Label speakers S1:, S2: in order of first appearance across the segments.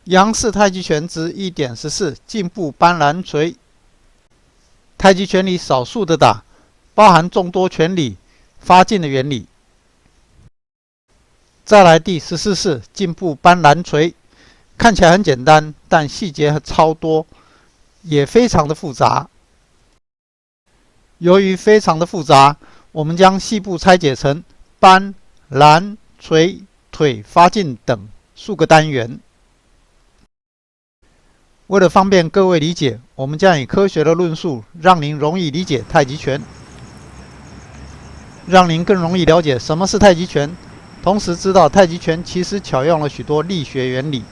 S1: 杨氏太极拳之 1.14 进步搬拦捶。太极拳里少数的打，包含众多拳理发劲的原理。再来第14式进步搬拦捶，看起来很简单，但细节超多，也非常的复杂。由于非常的复杂，我们将细部拆解成搬、拦、捶、腿发劲等数个单元。为了方便各位理解，我们将以科学的论述，让您容易理解太极拳，让您更容易了解什么是太极拳，同时知道太极拳其实巧用了许多力学原理。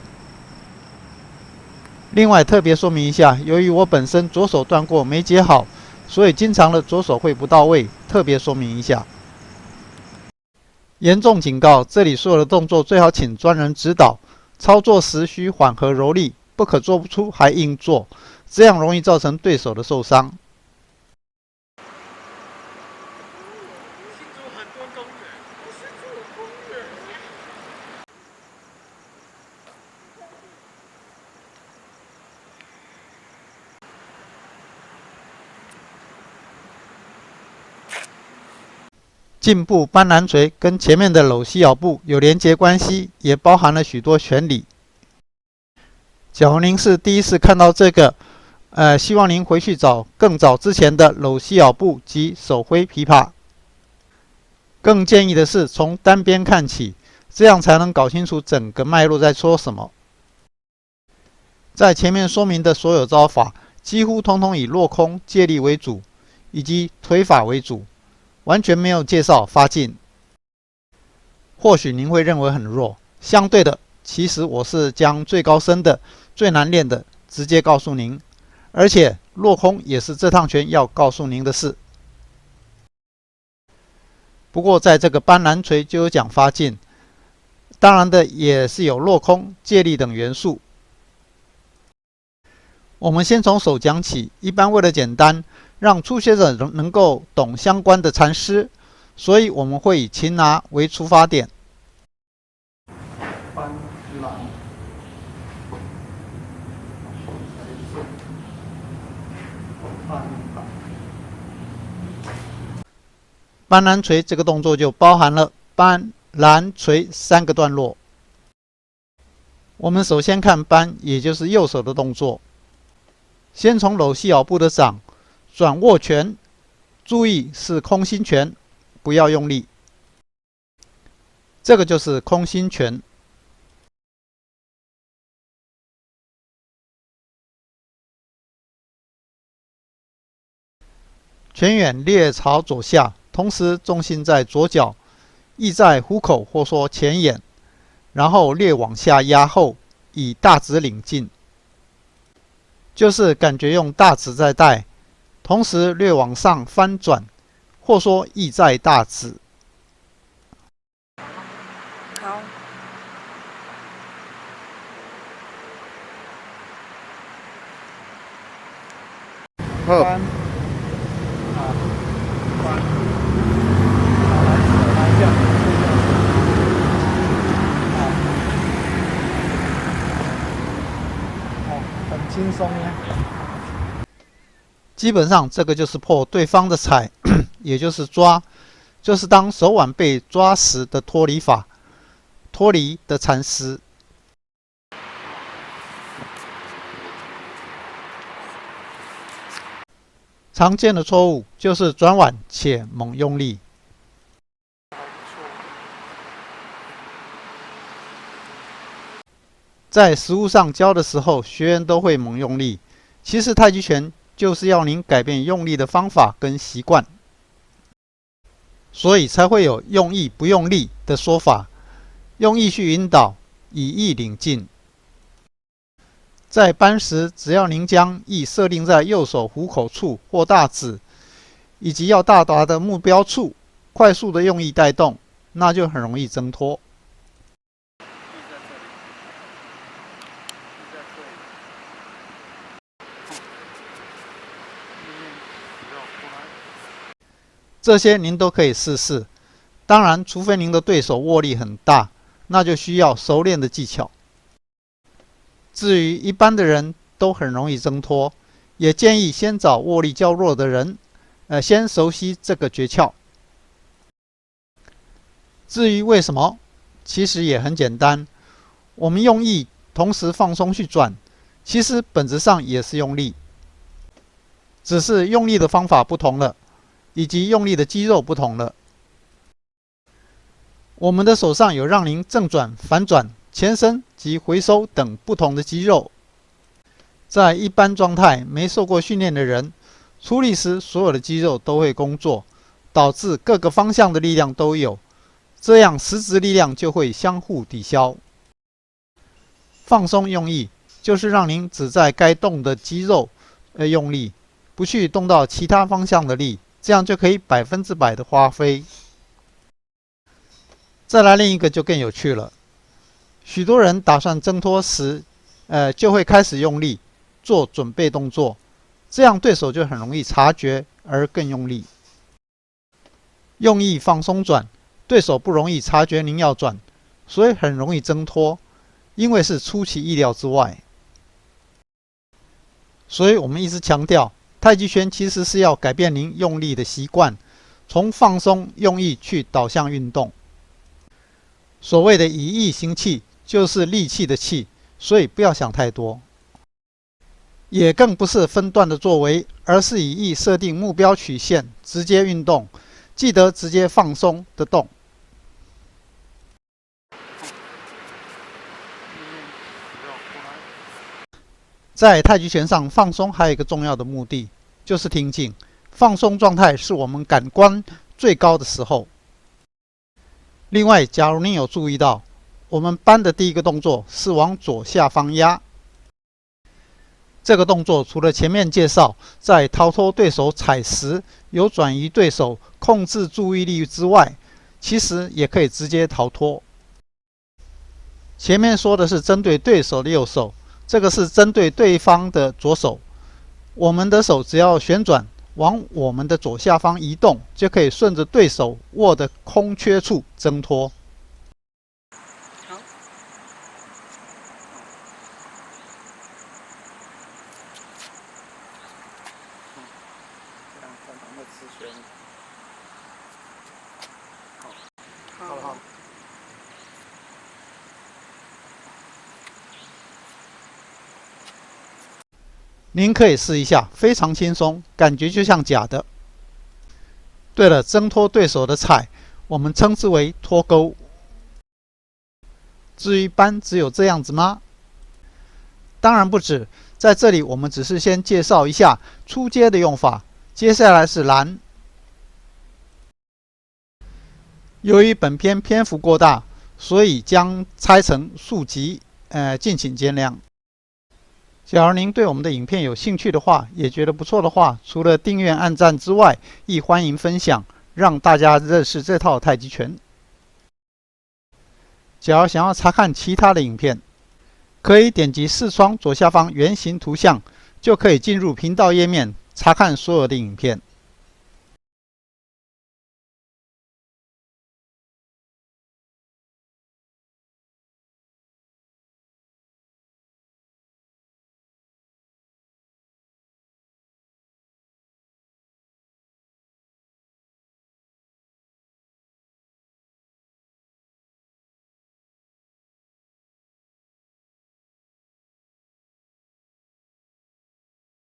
S1: 另外特别说明一下，由于我本身左手断过没接好，所以经常的左手会不到位，特别说明一下。严重警告，这里所有的动作最好请专人指导，操作时需缓和柔力，不可做不出还硬做，这样容易造成对手的受伤。进步搬拦捶跟前面的搂膝咬步有连结关系，也包含了许多拳理。假如您是第一次看到这个，希望您回去找更早之前的搂膝咬步及手挥琵琶。更建议的是从单边看起，这样才能搞清楚整个脉络在说什么。在前面说明的所有招法，几乎统统以落空、借力为主，以及腿法为主。完全没有介绍发劲，或许您会认为很弱。相对的，其实我是将最高深的、最难练的直接告诉您，而且落空也是这趟拳要告诉您的事。不过在这个搬拦捶就有讲发劲，当然的也是有落空、借力等元素。我们先从手讲起，一般为了简单，让初学者能够懂相关的缠施，所以我们会以擒拿为出发点。搬拦，搬拦捶这个动作就包含了搬、拦、捶3个段落。我们首先看搬，也就是右手的动作。先从搂膝咬步的掌转握拳，注意是空心拳，不要用力。这个就是空心拳。拳远略朝左下，同时重心在左脚，意在虎口或说前眼，然后略往下压后，以大指领进。就是感觉用大指在带，同时略往上翻转，或说意在大指。
S2: 好。
S1: 翻，翻，来一下，很轻松呀。基本上这个就是破对方的踩，也就是抓，就是当手腕被抓时的脱离法，脱离的缠施。常见的错误就是转腕且猛用力。在实务上教的时候，学员都会猛用力。其实太极拳就是要您改变用力的方法跟习惯，所以才会有用意不用力的说法。用意去引导，以意领进。在搬时，只要您将意设定在右手虎口处或大指，以及要到达的目标处，快速的用意带动，那就很容易挣脱。这些您都可以试试，当然，除非您的对手握力很大，那就需要熟练的技巧。至于一般的人都很容易挣脱，也建议先找握力较弱的人，先熟悉这个诀窍。至于为什么，其实也很简单，我们用意同时放松去转，其实本质上也是用力，只是用力的方法不同了，以及用力的肌肉不同了。我们的手上有让您正转、反转、前伸及回收等不同的肌肉。在一般状态没受过训练的人，出力时所有的肌肉都会工作，导致各个方向的力量都有，这样实质力量就会相互抵消。放松用意就是让您只在该动的肌肉用力，不去动到其他方向的力，这样就可以100%的发挥。再来另一个就更有趣了，许多人打算挣脱时，就会开始用力做准备动作，这样对手就很容易察觉而更用力。用意放松转，对手不容易察觉您要转，所以很容易挣脱，因为是出其意料之外。所以我们一直强调，太极拳其实是要改变您用力的习惯，从放松用意去导向运动。所谓的以意行气，就是力气的气，所以不要想太多。也更不是分段的作为，而是以意设定目标曲线，直接运动，记得直接放松的动。在太极拳上，放松还有一个重要的目的，就是听劲。放松状态是我们感官最高的时候。另外，假如您有注意到，我们搬的第一个动作是往左下方压。这个动作除了前面介绍在逃脱对手踩时有转移对手控制注意力之外，其实也可以直接逃脱。前面说的是针对对手的右手，这个是针对对方的左手。我们的手只要旋转往我们的左下方移动，就可以顺着对手握的空缺处挣脱。好。您可以试一下，非常轻松，感觉就像假的。对了，挣脱对手的踩，我们称之为脱钩。至于搬，只有这样子吗？当然不止，在这里我们只是先介绍一下出街的用法，接下来是拦。由于本篇篇幅过大，所以将拆成数集，敬请见谅。假如您对我们的影片有兴趣的话，也觉得不错的话，除了订阅、按赞之外，亦欢迎分享，让大家认识这套太极拳。假如想要查看其他的影片，可以点击视窗左下方圆形图像，就可以进入频道页面查看所有的影片。